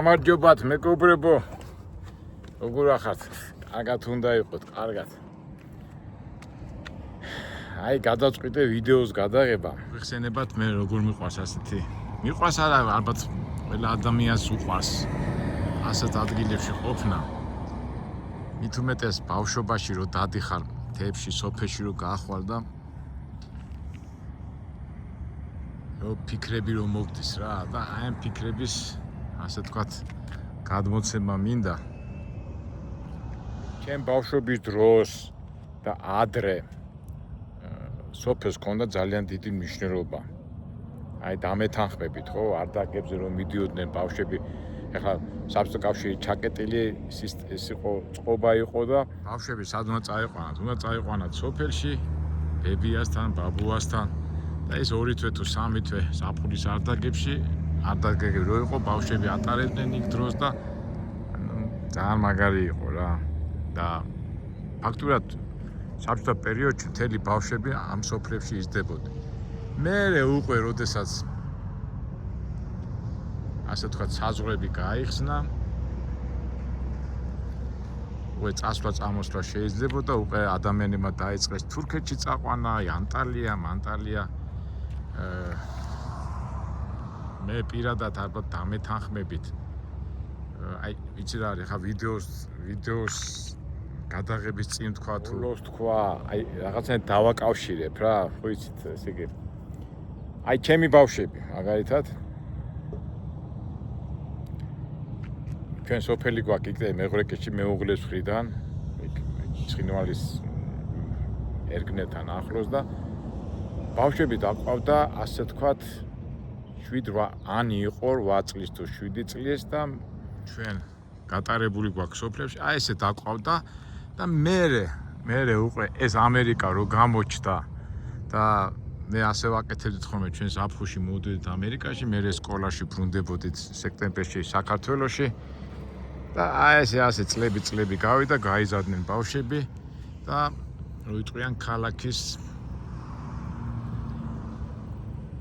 გამარჯობათ მეგობრებო. როგორ ახართ? კარგად უნდა იყოთ, კარგად. აი, გადავწყვიტე ვიდეოს გადაღება. ვიხსენებათ მე როგორ მიყვარს ასეთი. მიყვარს არა, ალბათ ყველა ადამიანს უყვარს ასეთ ადგილებში ყოფნა. მით უმეტეს ბავშვობაში რო დადიხარ მთებში, სოფელში რო გაახვალ და რო ფიქრები რომ მოგდის რა და აი ამ ფიქრების ასე თქვათ გადმოცემა მინდა. ჩემ ბავშვობის დროს და ადრე სოფელს ჰქონდა ძალიან დიდი მნიშვნელობა. აი დამეთანხმებით ხო, არდაკებზე რომ მიდიოდნენ ბავშვები, ეხლა საბჭოთა კავშირი ჩაკეტილი ეს იყო წყობა იყო და ბავშვები სად უნდა წაიყვანათ? უნდა წაიყვანათ სოფელში, ბებიასთან, ბაბუასთან და ეს 2 თვე თუ 3 თვე საფულის არდაკებში არდაკები რო იყო, ბავშვები ატარებდნენ იქ დროს და ძალიან მაგარი იყო რა. და ფაქტურად საბჭოთა პერიოდში მთელი ბავშვები ამ სოფლებში იზრდებოდნენ. მერე უკვე როდესაც ასე თქვა საზღვრები გაიხსნა, უკვე წასვლა-წამოსვლა შეიძლებოდა, უკვე ადამიანებმა დაიწყეს თურქეთში წაყვანა, ანტალია, მე პირადად ალბათ დამეთანხმებით. აი, ვიცი რა არის, ხა ვიდეოს გადაღების წინ თქვა თუ თქვა, აი რაღაცნაირად დავაკავშირებ რა, ხო იცით, ესე იგი. აი ჩემი ბავშვები, მაგალითად ჩვენ სოფელი გვაქვს იქ მეღრეკეთში მეუღლეს მხრიდან, იქ ცხინვალის ერგნეთთან ახლოს და ბავშვები დაყავდა, ასე თქვათ 7-8 ანი იყო, 8 წლის თუ 7 წლის და ჩვენ გატარებული გვაქვს სოფლებში, აი ესე დაყავდა და მე უკვე ეს ამერიკა რო გამოჩნდა და მე ასე ვაკეთებდით ხოლმე ჩვენ ზაფხულში მოვიდოდით ამერიკაში, მე სკოლაში ბრუნდებოდით სექტემბერში საქართველოში და აი ესე ასე წლები გავიდა, გაიზარდნენ ბავშვები და რო იყვიან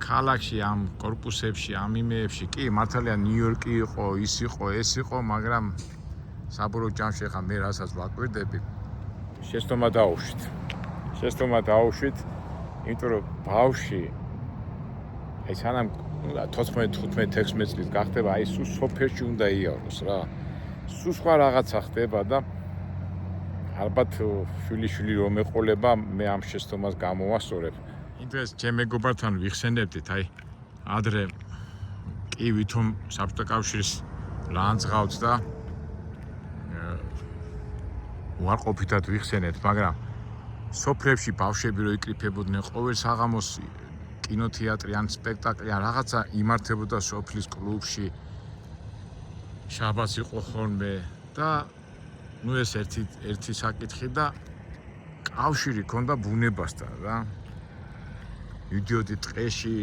ქალაქში ამ კორპუსებში, ამ იმეებში, კი მართალია ნიუ-იორკი იყო, ის იყო, ეს იყო, მაგრამ საბოლოო ჯამში ხა მე რასაც ვაკვირდები, შეცდომა დაუშვით, იმიტომ რომ ბავშვი აი სანამ 14-15-16 წლის გახდება, აი სულ სოფელში უნდა იაროს რა. სულ სხვა რაღაცა ხდება და ალბათ შვილი რომ ეყოლება, მე ამ შეცდომას გამოვასწორებ. ინტერეს ჩემ მეგობართან ვიხსენებდით, აი ადრე კი ვითომ საბჭოთა კავშირის ლანძღავთ და უარყოფითად ვიხსენეთ, მაგრამ სოფლებში ბავშვები რო იკრიფებოდნენ ყოველ საღამოს კინოთეატრი ან სპექტაკლი ან რაღაცა იმართებოდა სოფლის კლუბში, შაბათს იყო ხოლმე და ნუ ეს ერთი საკითხი და კავშირი ქონდა ბუნებასთან რა. მიდიოდით ტყეში,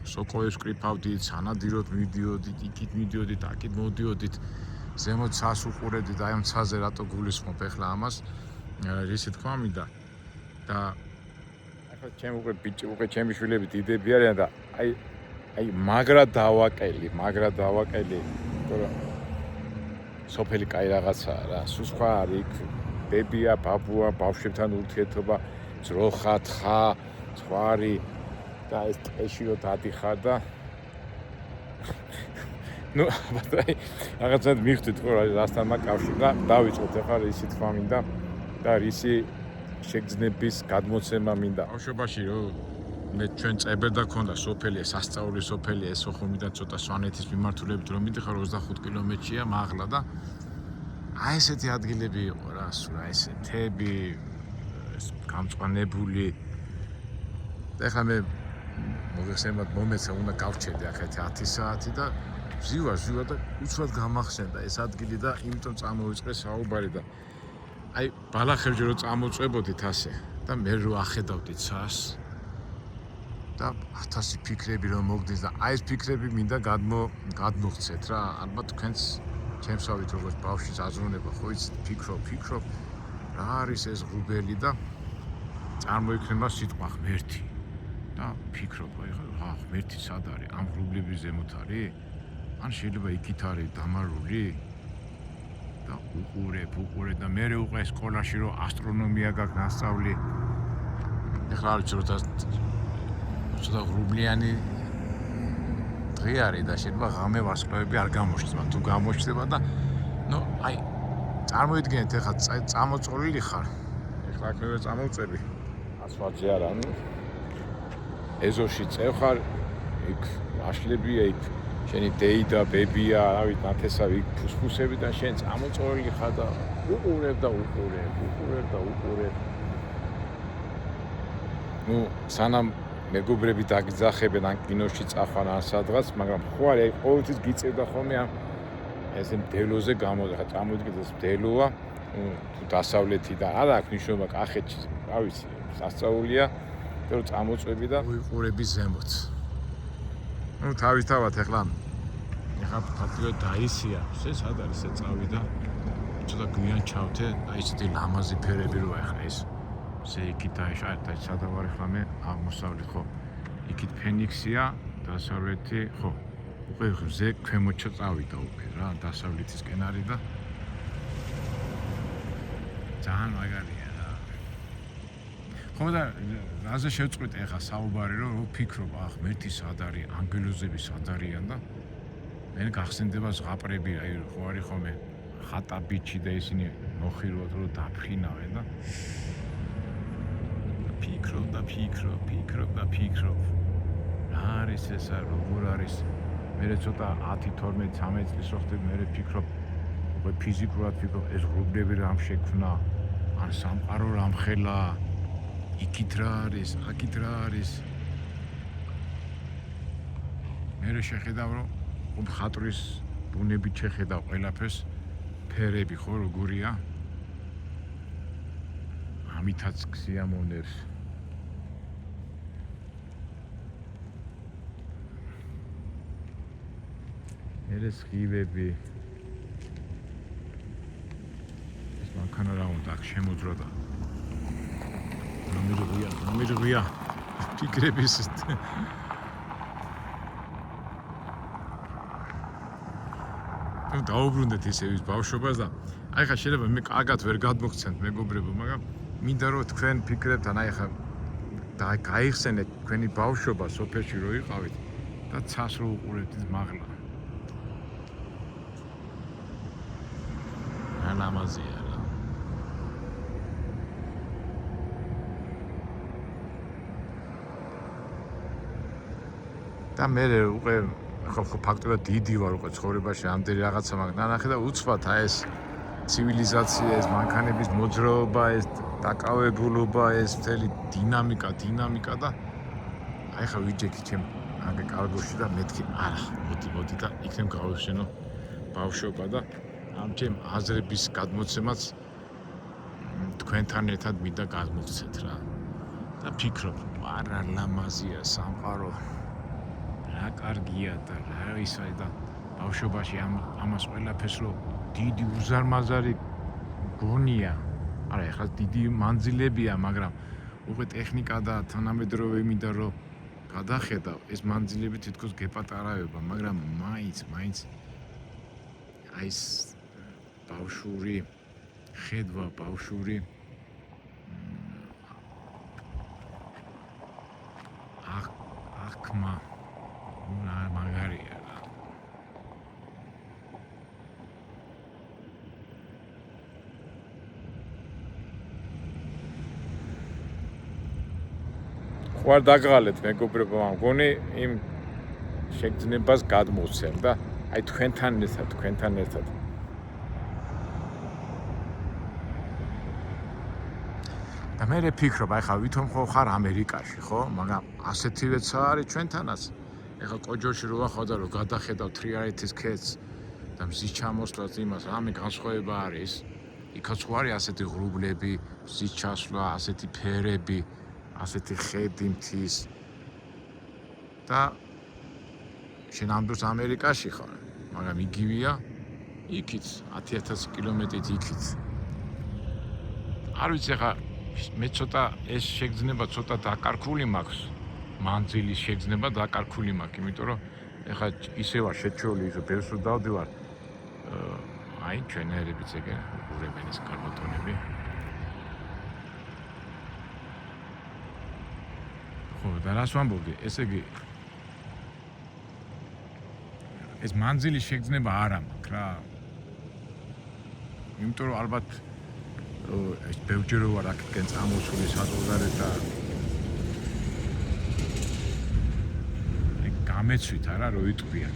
სოკოებს ვკრიფავდით, სანადიროდ მიდიოდით, იქით მიდიოდით, აქით მოდიოდით, ზემოთ ცას უყურებდით, აი ამ ცაზე რატო გულისხმობ ახლა ამას, რისი თქმა მინდა და ახლა ჩემ უკვე ჩემი შვილები დიდები არიან და აი მაგრა დავაკელი, იმიტომ რომ სოფელი კაი რაღაცაა რა, სულ სხვა არის იქ ბებია, ბაბუა, ბავშვებთან ურთიერთობა, ძროხა, თხა, სხვა არის და ეს ტყეში რო დადიხარ და ნუ რაღაცად მივხვდით ხო რასთან მაკავშირი და დავიწყოთ ახლა რისი თქმა მინდა და რისი შეგრძნების გადმოცემა მინდა. ბავშვობაში რო მე ჩვენ წებერდა ქონდა სოფელი, სასწაული სოფელი, ეს ხომიდან ცოტა სვანეთის მიმართულებით რომ მიდიხარ 25 კილომეტრია მაღლა და აი ესეთი ადგილები იყო რა, სულ აი ესე მთები, გამწვანებული და ახლა მე მოგეხსენებათ მომეცა უნდა გავჩერდე ახეთი 10 საათი და ვზივარ და უცბად გამახსენდა ეს ადგილი და იმიტომ წამოვიწყე საუბარი და აი ბალახებში რო წამოწვებოდით ასე და მე რო ახედავდით ცას და 1000 ფიქრები რომ მოგდის და აი ეს ფიქრები მინდა გადმოღცეთ რა. ალბათ თქვენც ჩემსავით როგორც ბავშვის აზროვნება ხო იცით, ფიქრობ რა არის ეს ღრუბელი და წარმოიქმნება სიტყვა ღმერთი და ფიქრობ, აი ხა ღმერთი სად არის? ამ ღრუბლების ზემოთ არის? ან შეიძლება იქით არის დამარული და უყურე და მე უკვე სკოლაში რომ ასტრონომია გაქვს ნასწავლი. ეხლა არ ვიცი რომ ცოტა ღრუბლიანი დღე არის და შეიძლება ღამე ვარსკვლავები არ გამოჩნდება. თუ გამოჩნდება და ნუ აი წარმოიდგინეთ ეხლა წამოწოლილი ხარ. ეხლა აქ მე წამოვწები. ასფალტზე არა, ნუ ეზოში წევხარ, იქ აშლებია, იქ შენი დეიდა, ბებია, რა ვიცი, ნათესავი, იქ ფუსფუსები და შენ წამოწოლილი ხარ და უყურებ. ნუ სანამ მეგობრები დაგიძახებენ ან კინოში წახვალ ან სადღაც, მაგრამ ხო არის ყოველთვის გიწევდა ხოლმე ამ ესე მდელოზე გამოდიხარ, წამოიდგინე ეს მდელოა, თუ დასავლეთიდან არა აქვს მნიშვნელობა კახეთში, რა ვიცი, სასწაულია, რომ წამოწვევი და უიყურები ზემოთ. ნუ თავისთავად ეხლა ფაქტობრივად დაისია, ეს სად არის ეს წავიდა, ცოტა გვიან ჩავთე, აი ესეთი ლამაზი ფერები როა ეხლა ეს. ესე იქით დაიშალეთ, სადა ვარ ეხლა მე აღმოსავლეთ ხო. იქით ფენიქსია, დასავლეთი ხო. უკვე ზე ქვემოჩა წავიდა უკვე რა, დასავლეთისკენ არის და ძალიან მაგარია რა. ხო და რაზე შევწყვიტე ახლა საუბარი რომ ვფიქრობ, ღმერთი სად არის, ანგელოზები სად არიან და მე გახსენდება ზღაპრები, აი ხო არის ხოლმე ხატა ბიჩი და ისინი მოხირვათ რომ დაფრინავენ და ფიქრობ. რა არის ესა, როგორ არის? მე ცოტა 10-12-13 წლის ვხდები, მე ფიქრობ, უკვე ფიზიკურად ფიქრობ, ეს ღრუბლები რამ შექმნა, ან სამყარო რამ ხელა, იქით რა არის, აქით რა არის. მე შეხედავ, რომ ხატვის ბუნებით შეხედავ ყველაფერს, ფერები ხო როგორია. ამითაც გსიამოვნებს. ეს ხივები ეს მანქანა რა უნდა აქ შემოძრა და ნომერია ფიქრების ნუ დაუბრუნდეთ ისე ის ბავშვობას და აი ხა შეიძლება მე კარგად ვერ გადმოგცემთ მეგობრებო, მაგრამ მინდა რომ თქვენ ფიქრებთ ან აი ხა გაიხსენეთ თქვენი ბავშვობა სოფელში რო იყავით და ცას რო უყურებთ მაღლა. ლამაზია რა. და მე უკვე ხო ფაქტობრივად დიდი ვარ უკვე ცხოვრებაში ამდენი რაღაცა მაგ ნანახე და უცბად აი ეს ცივილიზაცია, ეს მანქანების მოძრაობა, ეს დაკავებულობა, ეს მთელი დინამიკა და აი ხა ვიჯექი ჩემ აგე კარგოში და მეთქი არა, მოდი და იქნებ გავიხსენო ბავშვობა და ამ ჩემ აზრების გადმოცემაც თქვენთან ერთად მინდა გადმოვცეთ რა. და ფიქრობ, არა ლამაზია სამყარო. რა კარგია და რა ისაა და ბავშვობაში ამას ყველაფერს რო დიდი უზარმაზარი გონია. არა, ეხლა დიდი მანძილებია, მაგრამ უკვე ტექნიკა და თანამედროვე მინდა რომ გადახედავ, ეს მანძილები თითქოს გეპატარავება, მაგრამ მაინც აი ეს ბავშვური ხედვა, ბავშვური აღქმა მაგარია რა. ხო არ დაგღალეთ მეგობრებო, მგონი იმ შეგრძნებას გადმოვცემ და აი თქვენთან ერთად და მე ფიქრობ, აი ხა ვითომ ხო ხარ ამერიკაში, ხო? მაგრამ ასეთივეც არის ჩვენთანაც. ეხლა კოჯოში რო ვახავ და რო გადახედავ თრიალეთის ქედს და მზის ჩამოსვლას იმას, რამე განსხვავება არის. იქაც ხო არის ასეთი ღრუბლები, მზის ჩასვლა, ასეთი ფერები, ასეთი ხედი მთის და შენ ამ დროს ამერიკაში ხარ, მაგრამ იგივეა იქით 10,000 კილომეტრით იქით. არ ვიცი ხა მე ცოტა ეს შეგრძნება ცოტა დაკარგული მაქვს, მანძილის შეგრძნება დაკარგული მაქვს, იმიტომ რომ ეხლა ისე ვარ შეჩეული ისო ბევრს რო დავდივარ აი ჩვენერებიც ეგ უყურებენ ეს კარბატონები ხო და რას ვამბობდი ესე იგი ეს მანძილის შეგრძნება არ მაქვს რა იმიტომ რომ ალბათ ეს ბევრჯერ ვარ აქეთკენ წამოსული საზღვარგარეთ და გამეცვით არა რო იტყვიან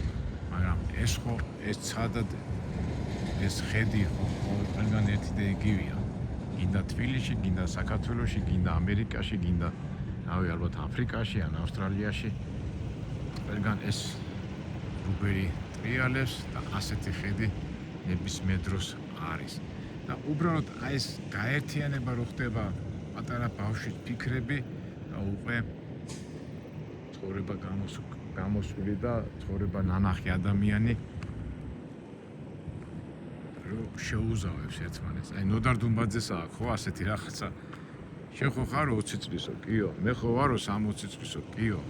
მაგრამ ეს ხო ეს ცადად ეს ხედი ხო ყველგან ერთი და იგივეა გინდა თბილისში გინდა საქართველოში გინდა ამერიკაში გინდა რავი ალბათ აფრიკაში ან ავსტრალიაში ყველგან ეს რუბერი ტრიალებს და ასეთი ხედი ნებისმიერ დროს არის და უბრალოდ აი ეს გაერთიანება რო ხდება პატარა ბავშვის ფიქრები და უკვე ცხოვრება გამოსული და ცხოვრება ნანახი ადამიანი რომ შეუზავებს ერთმანეთს. აი ნოდარ დუმბაძეს აქვს ხო ასეთი რაღაცა. შენ ხო ხარო 20 წლისო? კიო. მე ხო ვარო 60 წლისო? კიო.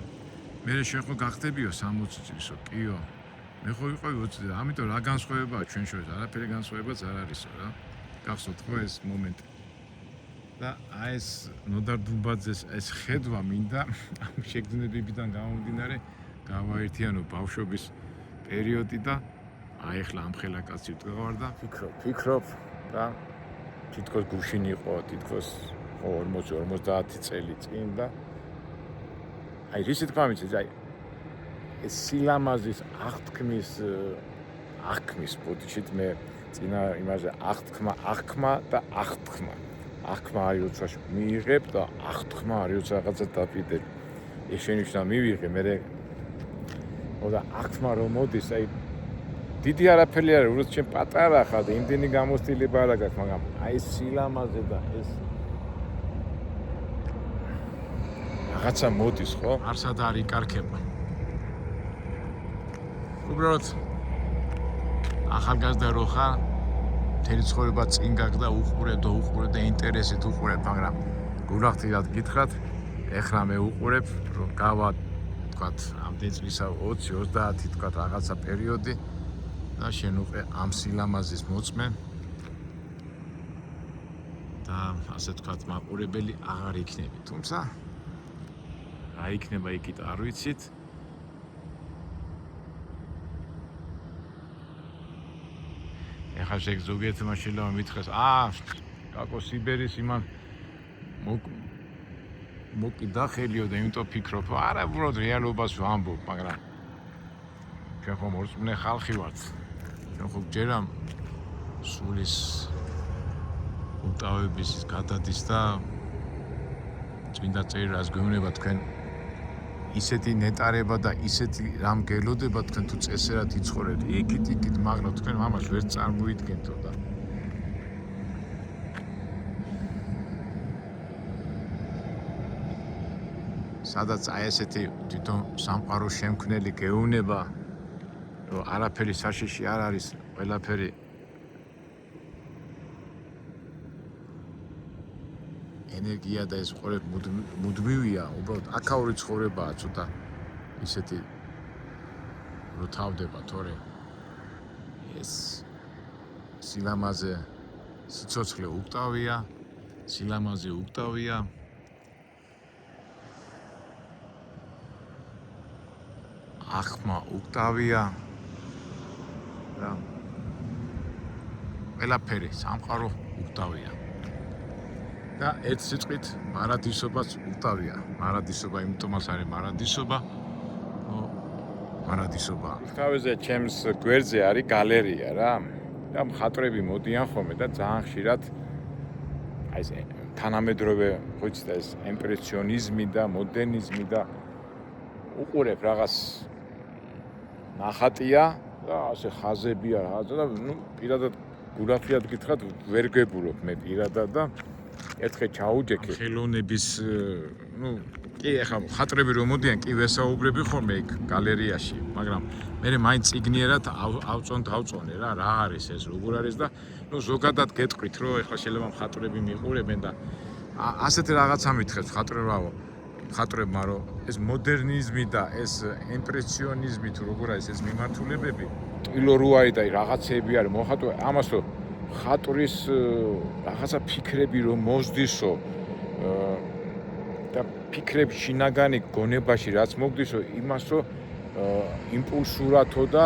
მე შენ ხო გახდებიო 60 წლისო? კიო. მე ხო ვიყავი 20 წლისო. ამიტომ რა განსხვავებაა ჩვენ შორის? არაფერი განსხვავებაც არ არისო რა. გახსოვთ ხო ეს მომენტი? და აი ეს ნოდარ დუმბაძეს ეს ხედვა მინდა ამ შეგრძნებებიდან გამომდინარე გავაერთიანო ბავშვობის პერიოდი და აი ახლა ამ ხელა კაცი ვდგავარ და ფიქრობ და თითქოს გუშინ იყო თითქოს 40-50 წელი წინ და აი რისი თქმა მიცეს აი ეს სილამაზის აღთქმის ბოდიშით მე წინა იმაზე აღთქმა და აღთქმა არის როცა მიიღებ და აღთქმა არის როცა რაღაცა დაფიდებ ეს შენიშნა მივიღე მე და აღთქმა რომ მოდის აი დიდი არაფერი არის უბრალოდ შენ პატარა ხარ და იმდენი გამოცდილება არ აქვს მაგრამ აი ეს სილამაზე და ეს რაღაცა მოდის ხო არსად არ იკარქება უბრალოდ ახალგაზრდა რო ხარ მთელი ცხოვრება წინ გაგდა უყურებ და ინტერესით უყურებ მაგრამ გულახდილად გითხრათ ეხლა მე უყურებ რომ გავა თქვათ ამდენ წლისა 20-30 თქვათ რაღაცა პერიოდი და შენ უკვე ამ სილამაზის მოწმე და ასე თქვათ მაყურებელი აღარ იქნები თუმცა რა იქნება იქით არ ვიცით ეხლა ზოგიერთმა შეიძლება მითხრეს კაკო სიბერის იმან მოკიდა ხელიო და იმიტომ ფიქრობ არა უბრალოდ რეალობას ვამბობ მაგრამ ჩვენ ხომ მორწმუნე ხალხი ვართ ჩვენ ხო გჯერამ სულის უკტავების გადადის და წმინდა წერილს გვეუბნება თქვენ ისეთი ნეტარება და ისეთი რამ გელოდება თქვენ თუ წესერად იცხოვრეთ იქით მაგრამ თქვენ ამას ვერ წარმოიდგენთო და სადაც აი ესეთი თვითონ სამყაროს შემქმნელი გეუბნება რომ არაფერი საშიში არ არის ყველაფერი ენერგია და ეს ყოლეთ მუდმივია უბრალოდ აქაური ცხოვრებაა ცოტა ისეთი რო თავდება თორე ეს სილამაზე სიცოცხლე უკტავია ახმა უკტავია და ყველაფერი სამყარო უკტავია და ერთ სიტყვით მარადისობაც უკტავია მარადისობა იმიტომაც არის მარადისობა თავზე ჩემს გვერდზე არის გალერეა რა და მხატვრები მოდიან ხოლმე და ძალიან ხშირად აი ეს თანამედროვე ხო იცით ეს იმპრესიონიზმი და მოდერნიზმი და უყურებ რაღაც ნახატია და ასე ხაზებია რაღაცა და ნუ პირადად გულახდილად გითხრათ ვერ გებულობ მე პირადად და ერთხელ ჩაუჯექე ხელოვნების ნუ კი ახლა ხატრები რომ მოდიან კი ვესაუბრები ხოლმე იქ გალერეაში მაგრამ მე მაინც ციგნიერად ავწონე რა არის ეს როგორ არის და ნუ ზოგადად გეტყვით რომ ახლა შეიძლება ხატრები მიყურებენ და ასეთი რაღაცა მითხეთ ხატრებავო მხატვრებმა რომ ეს მოდერნიზმი და ეს იმპრესიონიზმი თუ როგორ არის ეს მიმართულებები ტილო რო არის და რაღაცეები არის მოხატვა ამას რომ ხატვრის რაღაცა ფიქრები რომ მოსდისო და ფიქრები შინაგანი გონებაში რაც მოგდისო იმას რომ იმპულსურათო და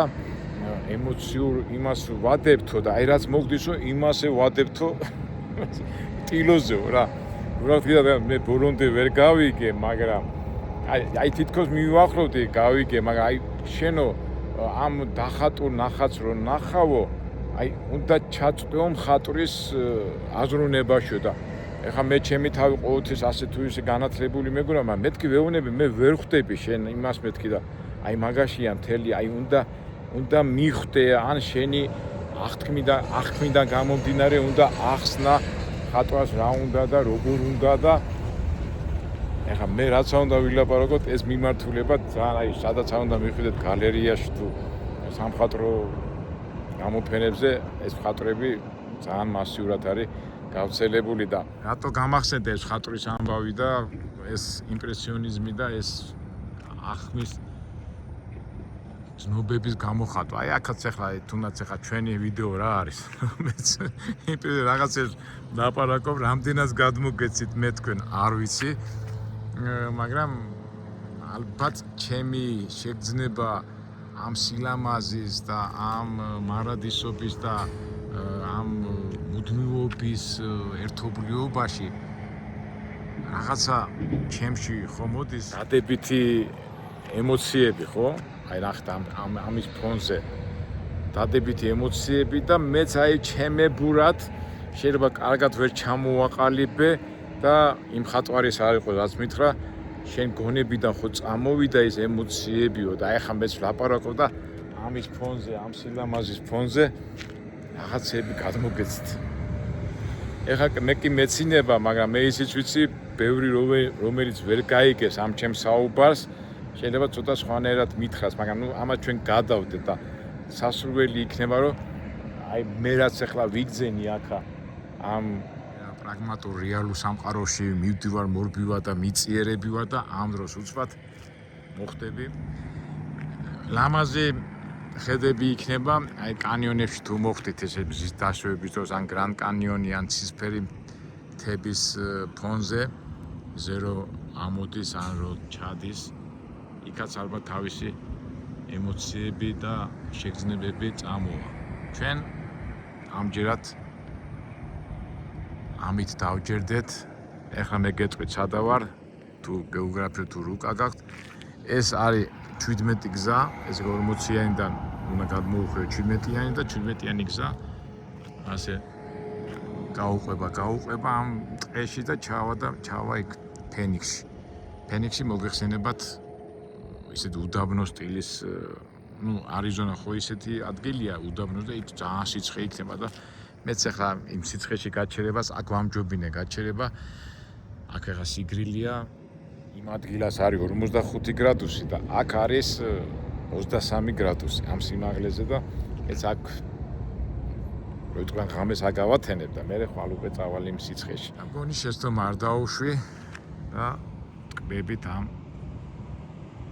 ემოციურ იმას ვადებთო და აი რაც მოგდისო იმასე ვადებთო ტილოზეო რა უბრალოდ მე ბოლომდე ვერ გავიგე მაგრამ აი თითქოს მივახლოვდი გავიგე მაგრამ აი შენო ამ დახატულ ნახატს რო ნახავო აი უნდა ჩაწვდეო მხატვრის აზროვნებაშო და ეხლა მე ჩემი თავი ყოველთვის ასე თუ ისე განათლებული მეგონა მაგრამ მეთქი ვეუბნები მე ვერ ხვდები შენ იმას მეთქი და აი მაგაშია მთელი აი უნდა მიხვდე ან შენი აღთქმიდან გამომდინარე უნდა ახსნა ხატვას რა უნდა და როგორ უნდა და ეხლა მე რაცა უნდა ვილაპარაკოთ ეს მიმართულება ძალიან აი სადაც უნდა მიხვიდეთ გალერეაში თუ სამხატვრო გამოფენებზე ეს მხატვრები ძალიან მასიურად არის გავრცელებული და რატო გამახსენდა ეს ხატვრის ამბავი და ეს იმპრესიონიზმი და ეს ახმის ცნობების გამოხატვა. აი აქაც ახლა თუნდაც ახლა ჩვენი ვიდეო რა არის. მეც რაღაცას დაპარაკობ, რამდენად გადმოგეცით მე თქვენ არ ვიცი. მაგრამ ალბათ ჩემი შეგრძნება ამ სილამაზის და ამ მარადისობის და ამ მუდმივობის ერთობლიობაში რაღაცა ჩემში ხო მოდის დადებითი ემოციები ხო? აი ნახეთ ამის ფონზე დადებითი ემოციები და მეც აი ჩემებურად შეიძლება კარგად ვერ ჩამოვაყალიბე და იმ ხატვარის არ იყო რაც მითხრა შენ გონებიდან ხო წამოვიდა ეს ემოციებიო და აი ხა მეც ვლაპარაკობ და ამის ფონზე ამ სილამაზის ფონზე რაღაცები გადმოგეცით ეხლა მე კი მეცინება მაგრამ მე ისიც ვიცი ბევრი რომელიც ვერ გაიგეს ამ ჩემს საუბარს შეიძლება ცოტა სხვანაირად მითხრას, მაგრამ ნუ ამას ჩვენ გადავდეთ და სასურველი იქნება, რომ აი მე რაც ახლა ვიგზენი აქა ამ პრაგმატულ რეალურ სამყაროში მივდივარ მორბივად და მიწიერებივად და ამ დროს უცბად მოხდები. ლამაზი ხედები იქნება, აი კანიონებში თუ მოხდით ესე მზის დაშვების დროს ან გრანდ კანიონი ან ცისფერი მთების ფონზე ზერო ამოდის ან რო ჩადის იქაც ალბათ თავისი ემოციები და შეგრძნებები წამოვა. ჩვენ ამჯერად ამით დავჯერდეთ. ეხლა მე გეტყვით სადა ვარ, თუ გეოგრაფია თუ რუკა გაქვთ. ეს არის 17 გზა, ეს 40-იანიდან უნდა გადმოუხვიო 17-იანი და 17-იანი გზა. ასე გაუყვება ამ ტყეში და ჩავა იქ ფენიქსში. ფენიქსში მოგეხსენებათ ისეთ უდაბნო სტილის ნუ არიზონა ხო ისეთი ადგილია უდაბნო და იქ ძალიან სიცხე იქნება და მეც ახლა იმ სიცხეში გაჩერებას აქ ვამჯობინე გაჩერება აქ ახლა სიგრილია იმ ადგილას არის 45 გრადუსი და აქ არის 23 გრადუსი ამ სიმაღლეზე და ეს აქ როიტყვენ ღამეს აგავათენებ და მე ხვალ უკვე წავალ იმ სიცხეში. ამგონი შეცდომა არ დაუშვი და ტკბებით ამ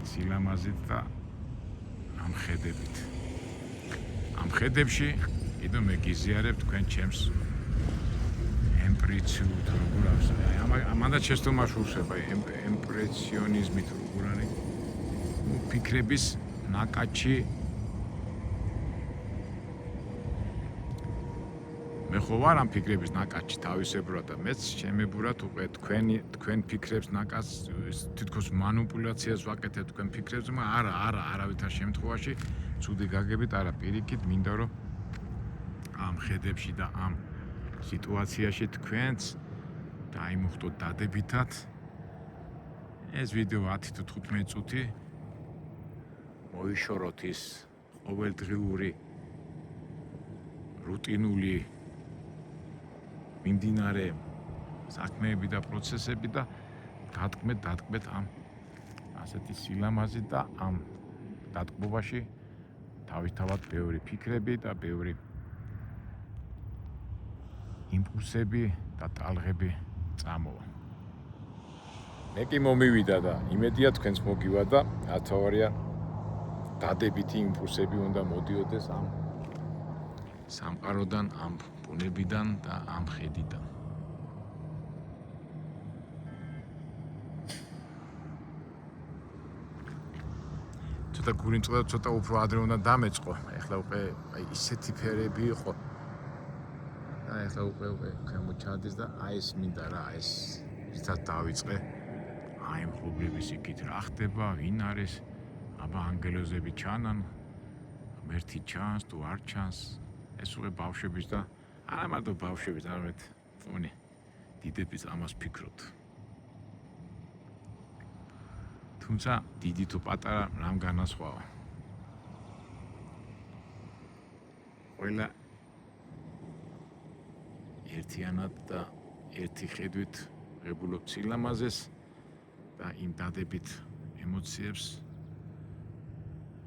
სილამაზით და ამ ხედებით. ამ ხედებში კიდევ მე გიზიარებ თქვენ ჩემს ემპრესიულ როგორ არის. ამანდაც შეცდომა შევსება ემპრესიონიზმით როგორ არის. ფიქრების ნაკაჩი მე ხო ვარ ამ ფიქრების ნაკაჩი თავისებურად და მეც შემებურად უკვე თქვენ ფიქრებს ნაკაჩს თითქოს манипуляციას ვაკეთებ თქვენ ფიქრებზე, მაგრამ არავითარ შემთხვევაში ცუდი გაგებით არა პირიქით მინდა რომ ამ ხედებში და ამ სიტუაციაში თქვენც დაიმუხტოთ დადებითად ეს ვიდეო 10 თუ 15 წუთი მოიშოროთ ის ყოველდღიური რუტინული მიმდინარე საქმეები და პროცესები და დატკბეთ ამ ასეთი სილამაზით და ამ დატკბობაში თავისთავად ბევრი ფიქრები და ბევრი იმპულსები და ტალღები წამოვა. მე კი მომივიდა და იმედია თქვენც მოგივა და ათავარია დადებითი იმპულსები უნდა მოდიოდეს ამ სამყაროდან, ამ ბუნებიდან და ამ ხედიდან. ცოტა გურიმწყდა, ცოტა უფრო ადრე უნდა დამეწყო. ეხლა უკვე ისეთი ფერები იყო. და ეხლა უკვე გამოჩადეს და ეს მინდა რა, ეს ისეთ დავიწყე. აი მფლობელების იქით რა ხდება, ვინ არის? აბა ანგელოზები ჩანან, ერთი ჩანს თუ არ ჩანს. ეს უკვე ბავშვების და არა მარტო ბავშვების, არამედ თუნი დიდების ამას ფიქრობთ. თუმცა დიდი თუ პატარა რამ განასხვავა. ყველა ერთიანად და ერთი ხედვით ღებულობ სილამაზეს და იმ დადებით ემოციებს,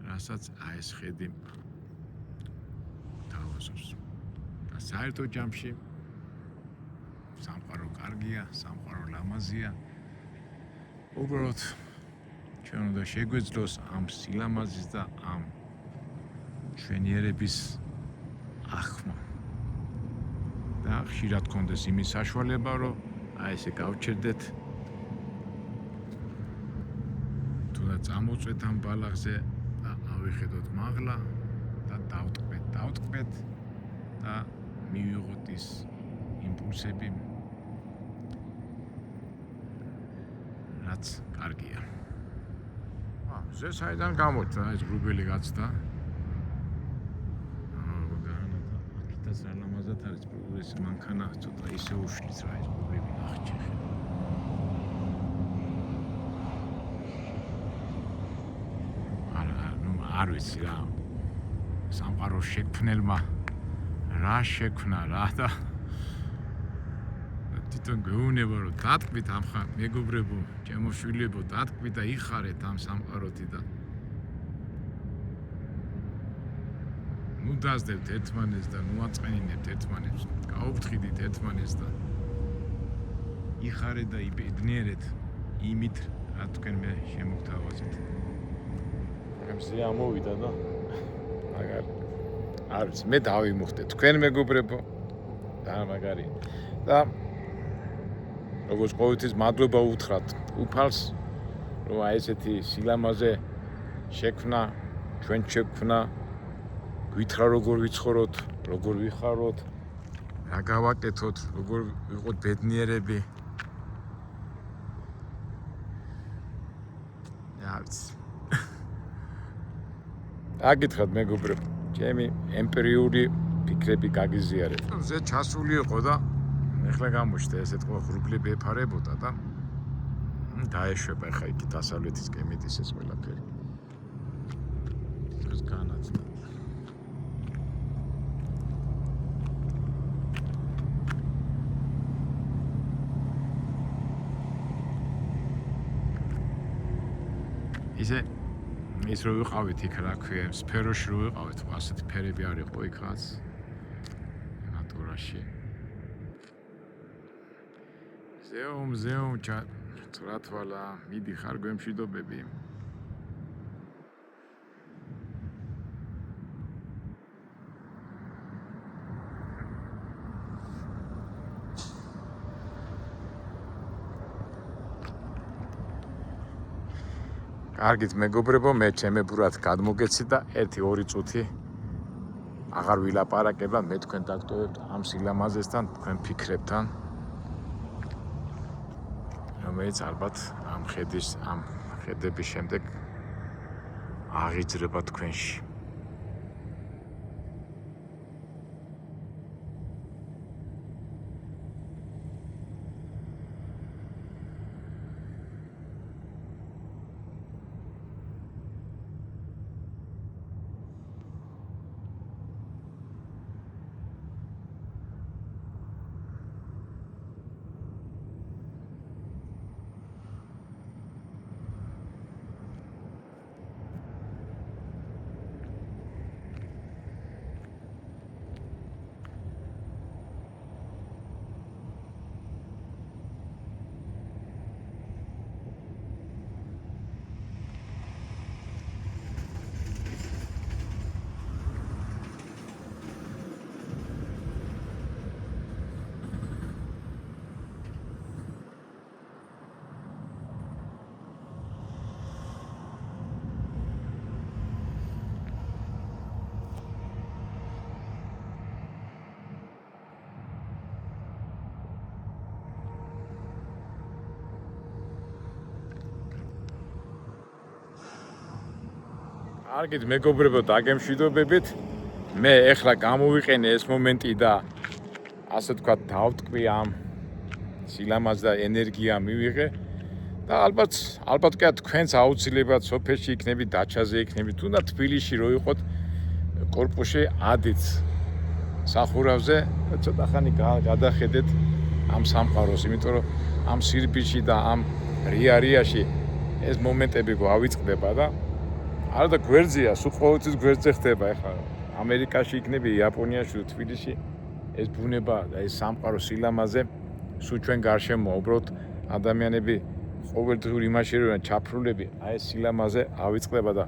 რასაც ეს ხედი თავაზობს. და საერთო ჯამში სამყარო კარგია, სამყარო ლამაზია. უბრალოდ ჩვენ უნდა შეგვეძლოს ამ სილამაზის და ამ ჩვენიერების ახმა. და ხშირად გქონდეს იმის საშუალება, რომ ესე გავჩერდეთ. თუნდაც წამოწვეთ ამ ბალახზე და ავიხედოთ მაღლა და დავტკბეთ და მივიღოთ ის იმპულსები, რაც კარგია. ზე საიდან გამოჩნდა ეს გრუბელი გაცდა? აქედაც რა ლამაზად არის ეს მანქანა, ცოტა ისე უშლის რა ეს გრუბები ნახჭი. არ ვიცი რა. სამყარო შექმნელმა რა შექმნა რა და თვითონ გეუბნება რომ დატკბით ამ მეგობრებო, ჩემო შვილებო, დატკბით და იხარეთ ამ სამყაროთი და ნუ დაძდებთ ერთმანეთს და ნუ აწყენინებთ ერთმანეთს, გაუფრთხილდით ერთმანეთს და იხარეთ და იბედნიერეთ იმით, რა თქვენ მე შემოგთავაზეთ. მზე ამოვიდა და მაგარი არ ვიცი, მე დავიმუხდე თქვენ მეგობრებო და მაგარი და როგორც ყოველთვის მადლობა უთხრათ უფალს, რომ აი ესეთი სილამაზე შექმნა, ჩვენ შექმნა, გვითხრა როგორ ვიცხოვროთ, როგორ ვიხაროთ, რა გავაკეთოთ, როგორ ვიყოთ ბედნიერები. არ ვიცი. აკითხეთ მეგობრებო, ჩემი ემპირიული ფიქრები გაგიზიარეთ. ზე ჩასული იყო და ეხლა გამოჩნდა ესეთ ყო ღრუბლები ეფარებოდა და დაეშვება ხა იქ დასავლეთისკენ მიდის ეს ყველაფერი. ეს განაცდა. ის რო ვიყავით იქ რა ქვია, სფეროში რო ვიყავით, ასეთი ფერები არ იყო იქ რაც ნატურაში. ზეომ წრათვალა, მიდი ხარ გვემშვიდობები. კარგით მეგობრებო, მე ჩემებურად გადმოგეცი და 1-2 წუთი აღარ ვილაპარაკება, მე თქვენ დაგტოვებთ ამ სილამაზესთან, თქვენ ფიქრებთან, რომელიც ალბათ ამ ხედების შემდეგ აღიძრება თქვენში. კარგით მეგობრებო, დაგემშვიდობებით. მე ეხლა გამოვიყენე ეს მომენტი და ასე თქვა დავტყვი ამ სილამაზ და ენერგია მივიღე და ალბათ კი თქვენც აუცილებლად სოფელში იქნებით, დაჩაზე იქნებით, თუნდაც თბილისში რო იყოთ კორპუსში ადით სახურავზე და ცოტა ხანი გადახედეთ ამ სამყაროს, იმიტომ რომ ამ სირბილში და ამ რიარიაში ეს მომენტები გვავიწყდება და არა და გვერდზეა, სულ ყოველთვის გვერდზე ხდება ახლა ამერიკაში იქნები, იაპონიაში, თბილისში ეს ბუნება და ეს სამყარო სილამაზე სულ ჩვენ გარშემო უბრალოდ ადამიანები ყოველდღიურ იმაში რომ ჩაფრულები, აი ეს სილამაზე ავიწყდება და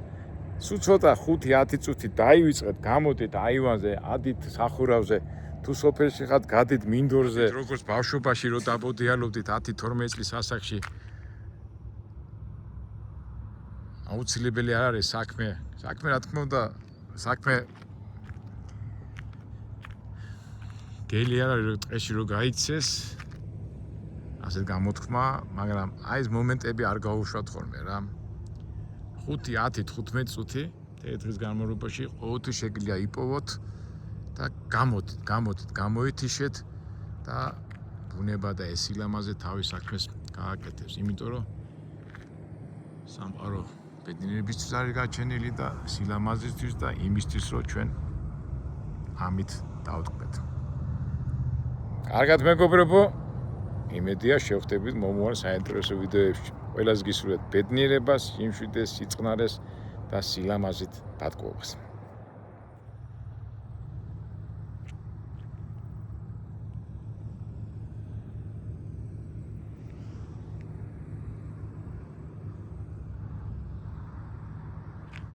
სულ ცოტა 5-10 წუთი დაივიწყეთ, გამოდით აივანზე, ადით სახურავზე, თუ სოფელში ხართ, გადით მინდორზე, როგორც ბავშვობაში რო დაბოდიალობდით 10-12 წლის ასაკში. აუცილებელი არ არის საქმე რა თქმა უნდა, საქმე გელი არ არის რომ ტყეში რო გაიქცეს ასეთ გამოთქმა, მაგრამ აი ეს მომენტები არ გაუშვათ ხოლმე რა. 5-10-15 წუთი დღის განმავლობაში ყოველთვის შეგიძლია იპოვოთ და გამოდით, გამოითიშეთ და ბუნება და ეს სილამაზე თავის საქმეს გააკეთებს, იმიტომ რომ სამყარო ბედნიერებისთვის არის გაჩენილი და სილამაზისთვის და იმისთვის, რომ ჩვენ ამით დავტყვეთ. კარგად მეგობრებო, იმედია შევხვდებით მომავალ საინტერესო ვიდეოებში. ყველას გისურვებთ ბედნიერებას, სიმშვიდეს, სიწყნარეს და სილამაზით დატყვევას.